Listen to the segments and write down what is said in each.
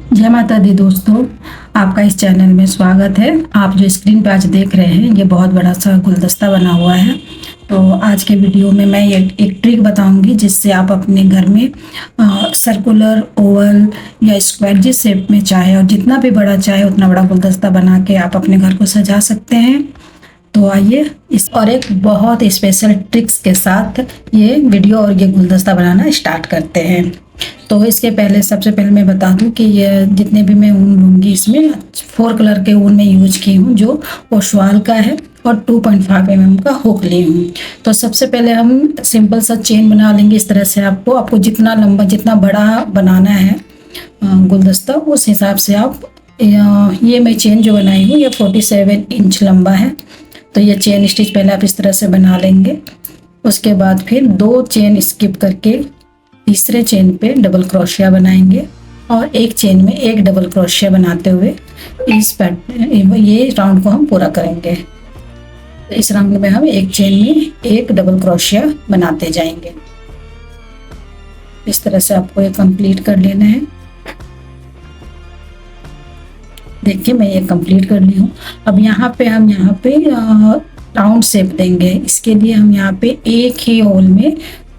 जय माता दी दोस्तों, आपका इस चैनल में स्वागत है। आप जो स्क्रीन पे आज देख रहे हैं ये बहुत बड़ा सा गुलदस्ता बना हुआ है। तो आज के वीडियो में मैं एक ट्रिक बताऊंगी जिससे आप अपने घर में सर्कुलर, ओवल या स्क्वायर जिस शेप में चाहे और जितना भी बड़ा चाहे उतना बड़ा गुलदस्ता बना के आप अपने घर को सजा सकते हैं। तो आइए इस और एक बहुत स्पेशल ट्रिक्स के साथ ये वीडियो और ये गुलदस्ता बनाना स्टार्ट करते हैं। तो इसके पहले सबसे पहले मैं बता दूं कि ये जितने भी मैं ऊन लूँगी इसमें 4 कलर के ऊन में यूज की हूँ जो ओशवाल का है और 2.5 mm का हुक ली हूँ। तो सबसे पहले हम सिंपल सा चेन बना लेंगे इस तरह से। आपको जितना लंबा जितना बड़ा बनाना है गुलदस्ता उस हिसाब से आप ये मैं चेन जो बनाई हूँ ये 47 इंच लंबा है। तो ये चेन स्टिच पहले आप इस तरह से बना लेंगे। उसके बाद फिर 2 चेन स्किप करके तीसरे चेन पे डबल क्रोशिया बनाएंगे और एक चेन में एक डबल क्रोशिया बनाते हुए ये राउंड को हम पूरा करेंगे। तो इस राउंड में हम एक चेन में एक डबल क्रोशिया बनाते जाएंगे। इस तरह से आपको ये कंप्लीट कर लेना है। देखिए मैं ये कंप्लीट कर ली हूँ। अब यहाँ पे राउंड शेप देंगे। इसके लिए हम यहाँ पे एक ही होल में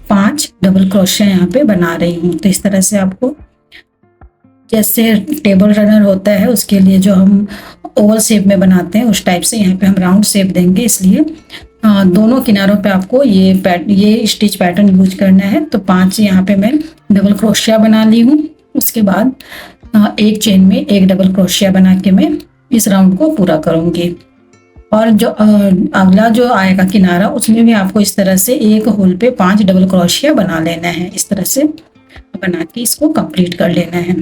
5 डबल क्रोशिया यहाँ पे बना रही हूँ। तो इस तरह से आपको जैसे टेबल रनर होता है उसके लिए जो हम ओवल शेप में बनाते हैं उस टाइप से यहाँ पे हम राउंड शेप देंगे। इसलिए दोनों किनारों पे आपको ये स्टिच पैटर्न यूज करना है। तो 5 यहाँ पे मैं डबल क्रोशिया बना ली हूँ। उसके बाद एक चेन में एक डबल क्रोशिया बना के मैं इस राउंड को पूरा करूँगी। और जो अगला जो आएगा किनारा उसमें भी आपको इस तरह से एक होल पे 5 डबल क्रोशिया बना लेना है। इस तरह से बना के इसको कंप्लीट कर लेना है।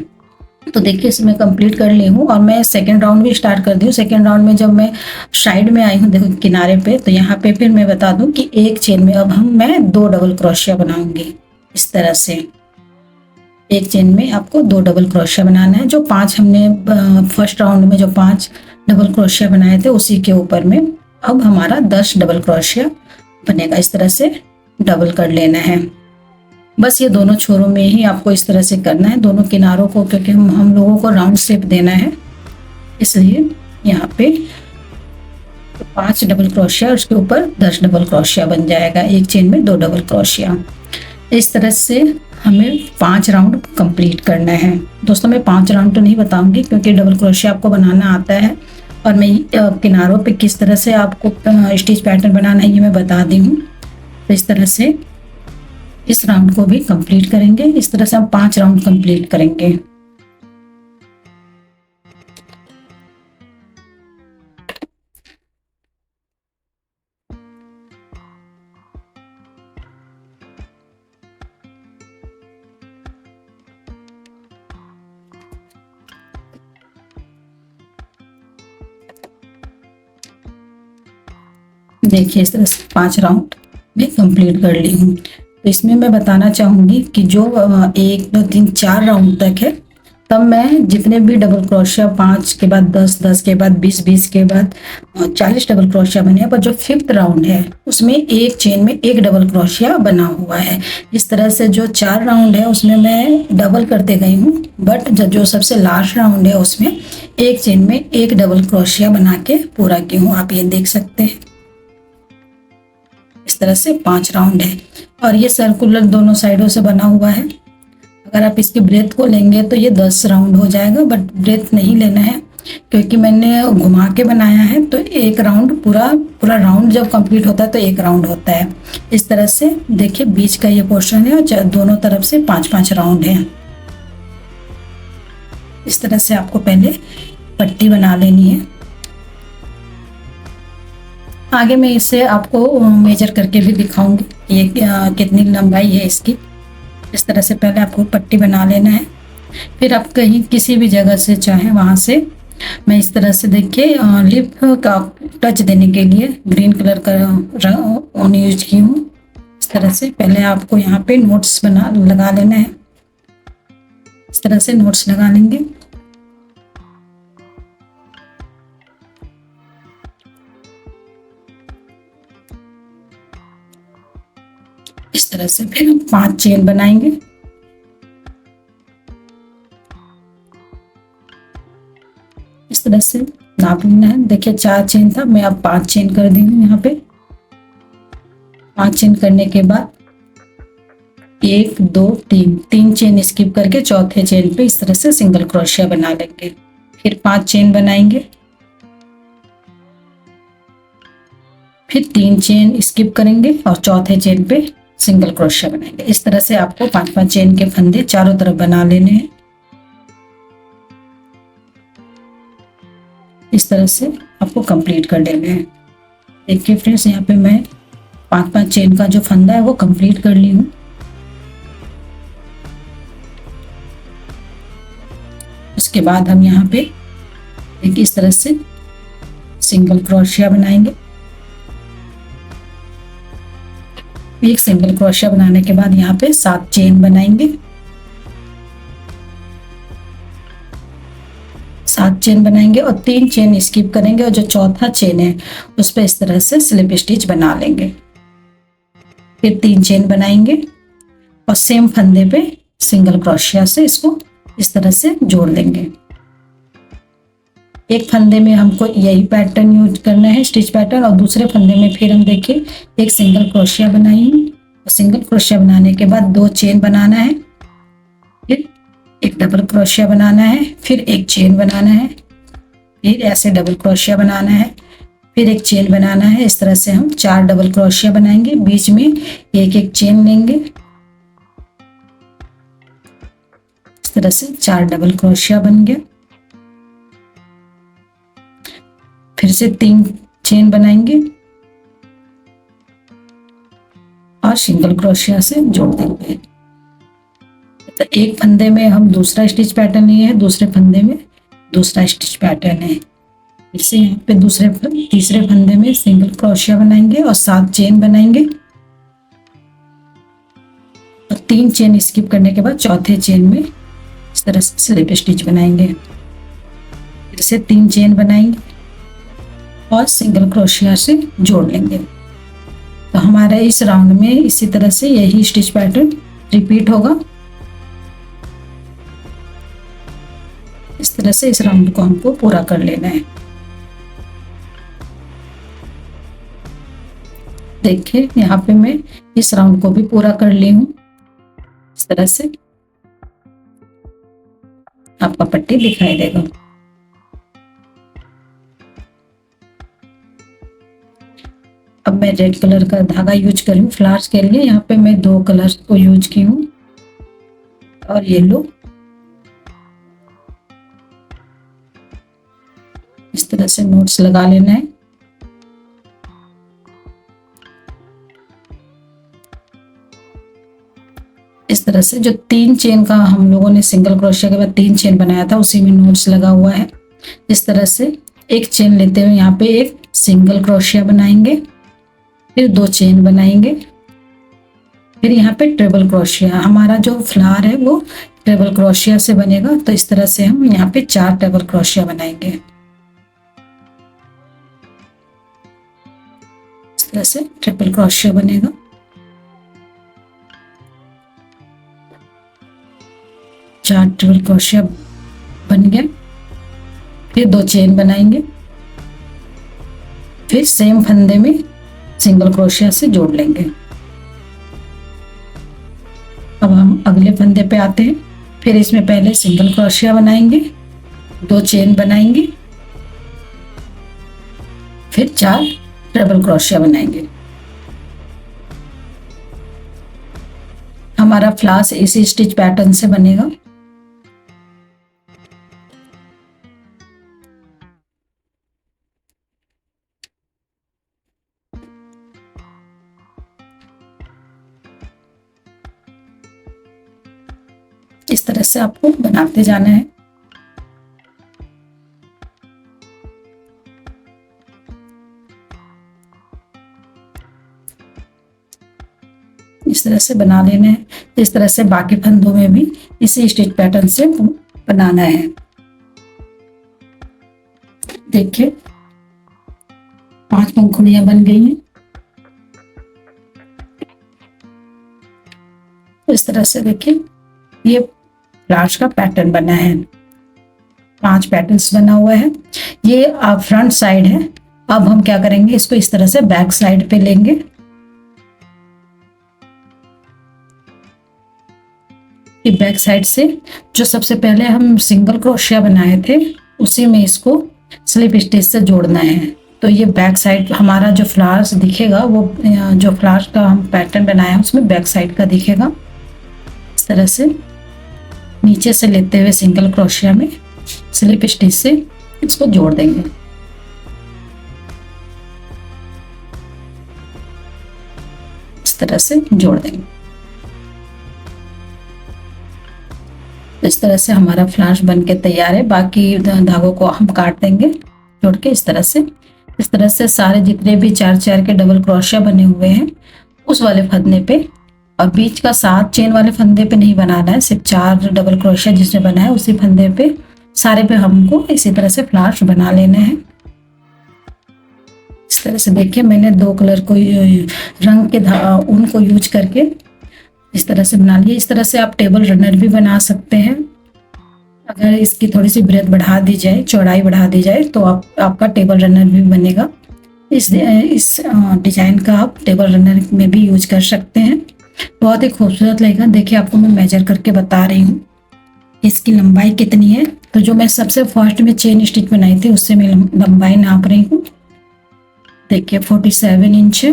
तो देखिए इसमें कंप्लीट कर ली हूँ और मैं सेकंड राउंड भी स्टार्ट कर दी हूँ। सेकंड राउंड में जब मैं साइड में आई हूँ देखो किनारे पे, तो यहाँ पे फिर मैं बता दूँ कि एक चेन में अब मैं 2 डबल क्रोशिया बनाऊंगी। इस तरह से एक चेन में आपको 2 डबल क्रोशिया बनाना है। जो 5 हमने फर्स्ट राउंड में जो 5 डबल क्रोशिया बनाए थे उसी के ऊपर में अब हमारा 10 डबल क्रोशिया बनेगा। इस तरह से डबल कर लेना है। बस ये दोनों छोरों में ही आपको इस तरह से करना है, दोनों किनारों को, क्योंकि हम लोगों को राउंड शेप देना है। इसलिए यहाँ पे 5 डबल क्रोशिया उसके ऊपर 10 डबल क्रोशिया बन जाएगा। एक चेन में 2 डबल क्रोशिया। इस तरह से हमें 5 राउंड कंप्लीट करना है। दोस्तों मैं 5 राउंड तो नहीं बताऊंगी क्योंकि डबल क्रोशिया आपको बनाना आता है और मैं किनारों पे किस तरह से आपको स्टिच पैटर्न बनाना है ये मैं बता दी हूँ। तो इस तरह से इस राउंड को भी कंप्लीट करेंगे। इस तरह से हम 5 राउंड कंप्लीट करेंगे। देखिए इस तरह से 5 राउंड मैं कंप्लीट कर ली हूँ। तो इसमें मैं बताना चाहूँगी कि जो 1 2 3 4 राउंड तक है तब मैं जितने भी डबल क्रोशिया 5 के बाद 10 10 के बाद 20 20 के बाद 40 डबल क्रोशिया बने हैं, पर जो 5th राउंड है उसमें एक चेन में एक डबल क्रोशिया बना हुआ है। इस तरह से जो 4 राउंड है उसमें मैं डबल करते गई हूँ, बट जो सबसे लास्ट राउंड है उसमें एक चेन में एक डबल क्रोशिया बना के पूरा की हूँ। आप ये देख सकते हैं। इस तरह से 5 राउंड है और ये सर्कुलर दोनों साइडों से बना हुआ है। अगर आप इसकी ब्रेथ को लेंगे तो ये 10 राउंड हो जाएगा, बट ब्रेथ नहीं लेना है क्योंकि मैंने घुमा के बनाया है। तो एक राउंड पूरा राउंड जब कंप्लीट होता है तो एक राउंड होता है। इस तरह से देखिए बीच का ये पोर्शन है और दोनों तरफ से 5-5 राउंड है। इस तरह से आपको पहले पट्टी बना लेनी है। आगे मैं इसे आपको मेजर करके भी दिखाऊंगी ये कितनी लंबाई है इसकी। इस तरह से पहले आपको पट्टी बना लेना है। फिर आप कहीं किसी भी जगह से चाहे वहाँ से मैं इस तरह से देखिए लिप का टच देने के लिए ग्रीन कलर का ऊन यूज की हूँ। इस तरह से पहले आपको यहाँ पे नोट्स लगा लेना है। इस तरह से नोट्स लगा लेंगे। इस तरह से फिर हम 5 चेन बनाएंगे। तरह से नाप लेना है। देखिए 4 चेन था, मैं अब 5 चेन कर दी हूँ। यहाँ पे 5 चेन करने के बाद 1 2 3 चेन स्किप करके चौथे चेन पे इस तरह से सिंगल क्रोशिया बना लेंगे। फिर 5 चेन बनाएंगे, फिर 3 चेन स्किप करेंगे और चौथे चेन पे सिंगल क्रोशिया बनाएंगे। इस तरह से आपको 5-5 चेन के फंदे चारों तरफ बना लेने हैं। इस तरह से आपको कंप्लीट कर लेना है। देखिए फ्रेंड्स, यहाँ पे मैं 5-5 चेन का जो फंदा है वो कंप्लीट कर ली हूँ। उसके बाद हम यहाँ पे देखिए इस तरह से सिंगल क्रोशिया बनाएंगे। एक सिंगल क्रोशिया बनाने के बाद यहाँ पे 7 चेन बनाएंगे। 7 चेन बनाएंगे और 3 चेन स्किप करेंगे और जो चौथा चेन है उस पर इस तरह से स्लिप स्टिच बना लेंगे। फिर 3 चेन बनाएंगे और सेम फंदे पे सिंगल क्रोशिया से इसको इस तरह से जोड़ देंगे। एक फंदे में हमको यही पैटर्न यूज करना है, स्टिच पैटर्न, और दूसरे फंदे में फिर हम देखिए एक सिंगल क्रोशिया बनाएंगे और सिंगल क्रोशिया बनाने के बाद 2 चेन बनाना है, फिर एक डबल क्रोशिया बनाना है, फिर एक चेन बनाना है, फिर ऐसे डबल क्रोशिया बनाना है, फिर एक चेन बनाना है। इस तरह से हम 4 डबल क्रोशिया बनाएंगे, बीच में एक चेन लेंगे। इस तरह से 4 डबल क्रोशिया बन गया। फिर से 3 चेन बनाएंगे और सिंगल क्रोशिया से जोड़ देंगे। तो एक फंदे में हम दूसरा स्टिच पैटर्न लिए हैं, दूसरे फंदे में दूसरा स्टिच पैटर्न है। फिर से यहाँ पे तीसरे फंदे में सिंगल क्रोशिया बनाएंगे और 7 चेन बनाएंगे और 3 चेन स्किप करने के बाद चौथे चेन में इस तरह से स्लिप स्टिच बनाएंगे। फिर से 3 चेन बनाएंगे और सिंगल क्रोशिया से जोड़ लेंगे। तो हमारा इस राउंड में इसी तरह से यही स्टिच पैटर्न रिपीट होगा। इस तरह से इस राउंड को हमको पूरा कर लेना है। देखिए यहाँ पे मैं इस राउंड को भी पूरा कर ली हूँ। इस तरह से आपका पट्टी दिखाई देगा। अब मैं रेड कलर का धागा यूज कर रही हूँ फ्लावर्स के लिए। यहाँ पे मैं 2 कलर को यूज की हूँ और येलो। इस तरह से नोट्स लगा लेना है। इस तरह से जो 3 चेन का हम लोगों ने सिंगल क्रोशिया के बाद 3 चेन बनाया था उसी में नोट्स लगा हुआ है। इस तरह से एक चेन लेते हुए यहाँ पे एक सिंगल क्रोशिया बनाएंगे, फिर 2 चेन बनाएंगे, फिर यहाँ पे ट्रिपल क्रोशिया। हमारा जो फ्लावर है वो ट्रिपल क्रोशिया से बनेगा। तो इस तरह से हम यहाँ पे 4 ट्रिपल क्रोशिया बनाएंगे। इस तरह से ट्रिपल क्रोशिया बनेगा। चार ट्रिपल क्रोशिया बन गया। फिर 2 चेन बनाएंगे, फिर सेम फंदे में सिंगल क्रोशिया से जोड़ लेंगे। अब हम अगले फंदे पे आते हैं। फिर इसमें पहले सिंगल क्रोशिया बनाएंगे, 2 चेन बनाएंगे, फिर 4 ट्रिपल क्रोशिया बनाएंगे। हमारा फ्लावर्स इसी स्टिच पैटर्न से बनेगा। इस तरह से आपको बनाते जाना है। इस तरह से बना लेना है। इस तरह से बाकी फंदों में भी इसी स्टिच पैटर्न से बनाना है। देखिए 5 पंखुड़ियां बन गई हैं। इस तरह से देखिए ये फ्लावर्स का पैटर्न बना है। 5 पैटर्न्स बना हुआ है। ये फ्रंट साइड है। अब हम क्या करेंगे, इसको इस तरह से बैक साइड पे लेंगे। कि बैक साइड से जो सबसे पहले हम सिंगल क्रोशिया बनाए थे उसी में इसको स्लिप स्टिच से जोड़ना है। तो ये बैक साइड हमारा जो फ्लावर्स दिखेगा वो जो फ्लावर्स का हम पैटर्न बनाया है उसमें बैक साइड का दिखेगा। इस तरह से नीचे से लेते हुए सिंगल क्रोशिया में स्लिप स्टिच से इसको जोड़ देंगे। इस तरह से जोड़ देंगे। इस तरह से हमारा फ्लावर्स बनके तैयार है। बाकी धागों को हम काट देंगे जोड़ के इस तरह से। इस तरह से सारे जितने भी 4-4 के डबल क्रोशिया बने हुए हैं उस वाले फंदे पे, और बीच का 7 चेन वाले फंदे पे नहीं बनाना है, सिर्फ 4 डबल क्रोशिया जिसमें बना है उसी फंदे पे सारे पे हमको इसी तरह से फ्लावर्स बना लेने हैं। इस तरह से देखिए मैंने 2 कलर को रंग के ऊन को यूज करके इस तरह से बना लिया। इस तरह से आप टेबल रनर भी बना सकते हैं। अगर इसकी थोड़ी सी ब्रेथ बढ़ा दी जाए, चौड़ाई बढ़ा दी जाए तो आपका टेबल रनर भी बनेगा। इस डिजाइन का आप टेबल रनर में भी यूज कर सकते हैं। बहुत ही खूबसूरत लगेगा। देखिए आपको मैं मेजर करके बता रही हूँ इसकी लंबाई कितनी है। तो जो मैं सबसे फर्स्ट में चेन स्टिच बनाई थी उससे मैं लंबाई नाप रही हूँ। देखिए 47 इंच है।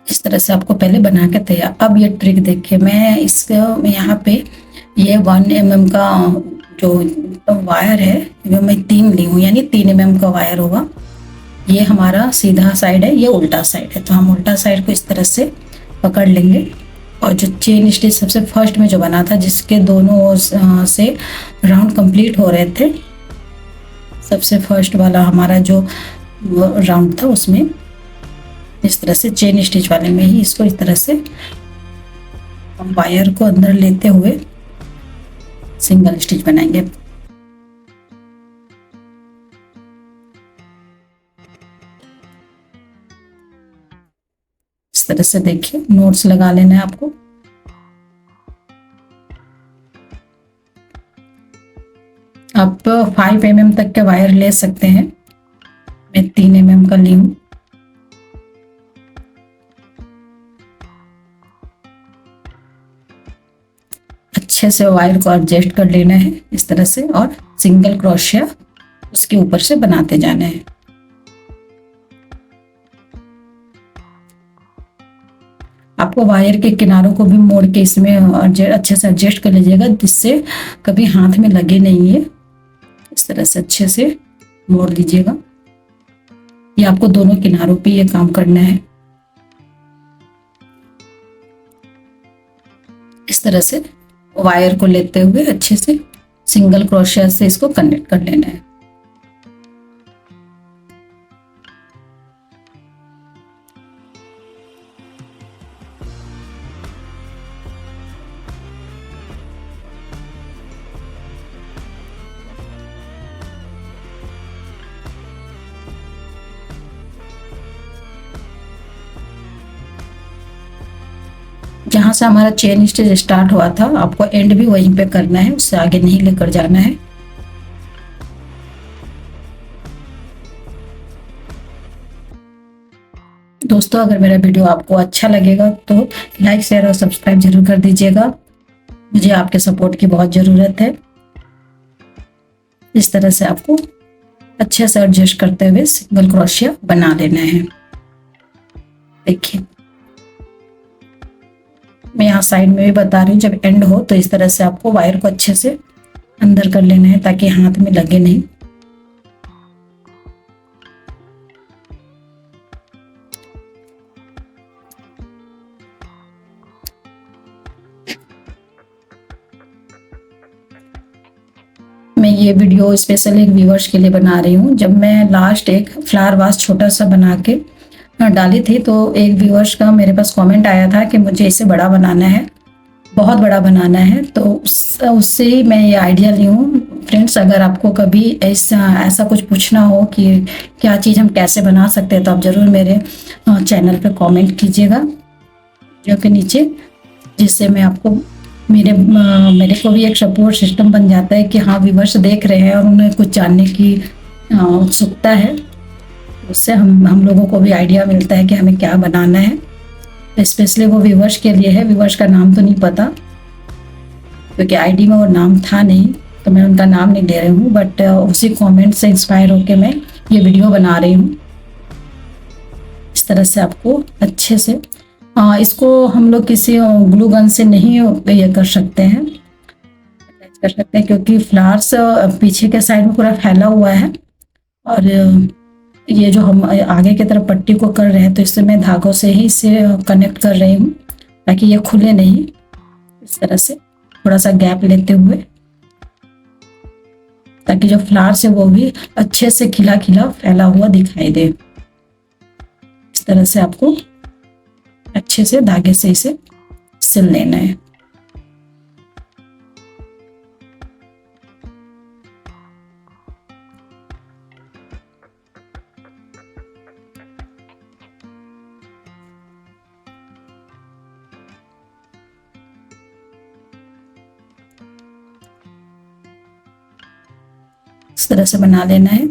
इस तरह से आपको पहले बना के तैयार। अब ये ट्रिक देखिए, मैं इसको यहाँ पे ये 1 mm का जो वायर है वो मैं 3 ली हूँ, यानी 3 mm का वायर होगा। ये हमारा सीधा साइड है, ये उल्टा साइड है। तो हम उल्टा साइड को इस तरह से पकड़ लेंगे और जो चेन स्टिच सबसे फर्स्ट में जो बना था जिसके दोनों ओर से राउंड कंप्लीट हो रहे थे, सबसे फर्स्ट वाला हमारा जो राउंड था उसमें इस तरह से चेन स्टिच वाले में ही इसको इस तरह से हम वायर को अंदर लेते हुए सिंगल स्टिच बनाएंगे। इस तरह से देखिए नोट्स लगा लेना है आपको। आप 5 mm तक के वायर ले सकते हैं, मैं 3 mm का ली हूँ। अच्छे से वायर को एडजस्ट कर लेना है इस तरह से और सिंगल क्रोशिया उसके ऊपर से बनाते जाना है। आपको वायर के किनारों को भी मोड़ के इसमें अच्छे से एडजस्ट कर लीजिएगा जिससे कभी हाथ में लगे नहीं है। इस तरह से अच्छे से मोड़ लीजिएगा। ये आपको दोनों किनारों पे ये काम करना है। इस तरह से वायर को लेते हुए अच्छे से सिंगल क्रोशिया से इसको कनेक्ट कर लेना है। जहाँ से हमारा चेन स्टिच स्टार्ट हुआ था आपको एंड भी वहीं पे करना है, उससे आगे नहीं लेकर जाना है। दोस्तों अगर मेरा वीडियो आपको अच्छा लगेगा तो लाइक शेयर और सब्सक्राइब जरूर कर दीजिएगा। मुझे आपके सपोर्ट की बहुत ज़रूरत है। इस तरह से आपको अच्छे से एडजस्ट करते हुए सिंगल क्रोशिया बना लेना है। देखिए मैं यहाँ साइड में भी बता रही हूँ, जब एंड हो तो इस तरह से आपको वायर को अच्छे से अंदर कर लेना है ताकि हाथ में लगे नहीं। मैं ये वीडियो स्पेशल एक व्यूअर्स के लिए बना रही हूँ। जब मैं लास्ट एक फ्लावर वास छोटा सा बना के डाली थी तो एक व्यूअर्स का मेरे पास कमेंट आया था कि मुझे इसे बड़ा बनाना है, बहुत बड़ा बनाना है। तो उससे ही मैं ये आइडिया ली हूँ। फ्रेंड्स अगर आपको कभी ऐसा कुछ पूछना हो कि क्या चीज़ हम कैसे बना सकते हैं तो आप ज़रूर मेरे चैनल पे कमेंट कीजिएगा वीडियो के नीचे, जिससे मैं आपको मेरे को भी एक सपोर्ट सिस्टम बन जाता है कि हाँ व्यूअर्स देख रहे हैं और उन्हें कुछ जानने की उत्सुकता है। उससे हम लोगों को भी आइडिया मिलता है कि हमें क्या बनाना है। स्पेशली वो व्यूअर्स के लिए है। व्यूअर्स का नाम तो नहीं पता क्योंकि आईडी में वो नाम था नहीं, तो मैं उनका नाम नहीं ले रही हूँ, बट उसी कमेंट से इंस्पायर होकर मैं ये वीडियो बना रही हूँ। इस तरह से आपको अच्छे से इसको हम लोग किसी ग्लू गन से नहीं ये कर सकते हैं, अटैच कर सकते हैं, क्योंकि फ्लावर्स पीछे के साइड में पूरा फैला हुआ है और ये जो हम आगे की तरफ पट्टी को कर रहे हैं तो इससे मैं धागों से ही इसे कनेक्ट कर रही हूँ ताकि ये खुले नहीं। इस तरह से थोड़ा सा गैप लेते हुए ताकि जो फ्लावर्स है वो भी अच्छे से खिला खिला फैला हुआ दिखाई दे। इस तरह से आपको अच्छे से धागे से इसे सिल लेना है। इस तरह से बना लेना है।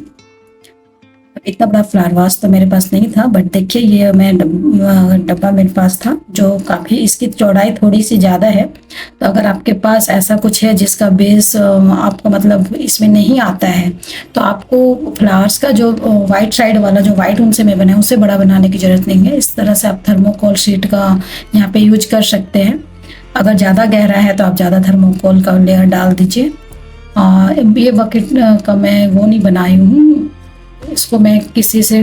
इतना बड़ा फ्लावर वास तो मेरे पास नहीं था, बट देखिए ये मैं डब्बा मेरे पास था जो काफ़ी, इसकी चौड़ाई थोड़ी सी ज़्यादा है। तो अगर आपके पास ऐसा कुछ है जिसका बेस आपको मतलब इसमें नहीं आता है तो आपको फ्लावर्स का जो वाइट साइड वाला जो वाइट ऊन से मैं बनाया उससे बड़ा बनाने की ज़रूरत नहीं है। इस तरह से आप थर्मोकोल शीट का यहाँ पे यूज कर सकते हैं। अगर ज़्यादा गहरा है तो आप ज़्यादा थर्मोकोल का लेयर डाल दीजिए। ये बकेट का मैं वो नहीं बनाई हूँ, इसको मैं किसी से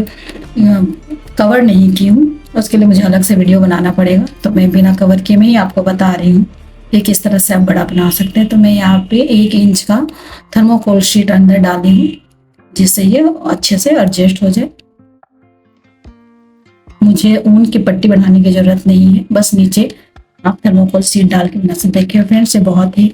कवर नहीं की हूँ, उसके लिए मुझे अलग से वीडियो बनाना पड़ेगा। तो मैं बिना कवर किए मैं ही आपको बता रही हूँ कि किस तरह से आप बड़ा बना सकते हैं। तो मैं यहाँ पे 1 इंच का थर्मोकोल शीट अंदर डाली हूँ जिससे ये अच्छे से एडजस्ट हो जाए। मुझे ऊन की पट्टी बनाने की जरूरत नहीं है, बस नीचे आप थर्मोकोल शीट डाल के बना सकते। देखिए फ्रेंड्स, ये बहुत ही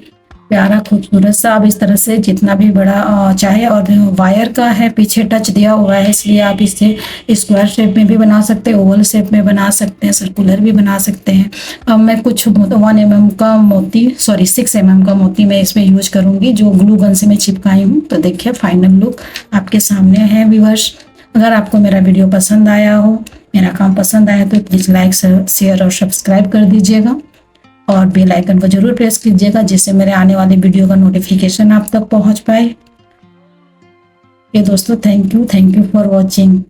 प्यारा खूबसूरत सा, आप इस तरह से जितना भी बड़ा चाहे, और वायर का है पीछे टच दिया हुआ है इसलिए आप इसे स्क्वायर शेप में भी बना सकते हैं, ओवल शेप में बना सकते हैं, सर्कुलर भी बना सकते हैं। अब मैं कुछ 1 mm का मोती 6 mm का मोती मैं इसमें यूज करूंगी जो ग्लू गन से मैं चिपकाई हूँ। तो देखिए फाइनल लुक आपके सामने है व्यूअर्स। अगर आपको मेरा वीडियो पसंद आया हो, मेरा काम पसंद आया तो प्लीज़ लाइक शेयर और सब्सक्राइब कर दीजिएगा और बेल आइकन को जरूर प्रेस कीजिएगा जिससे मेरे आने वाले वीडियो का नोटिफिकेशन आप तक पहुंच पाए। ये दोस्तों, थैंक यू फॉर वॉचिंग।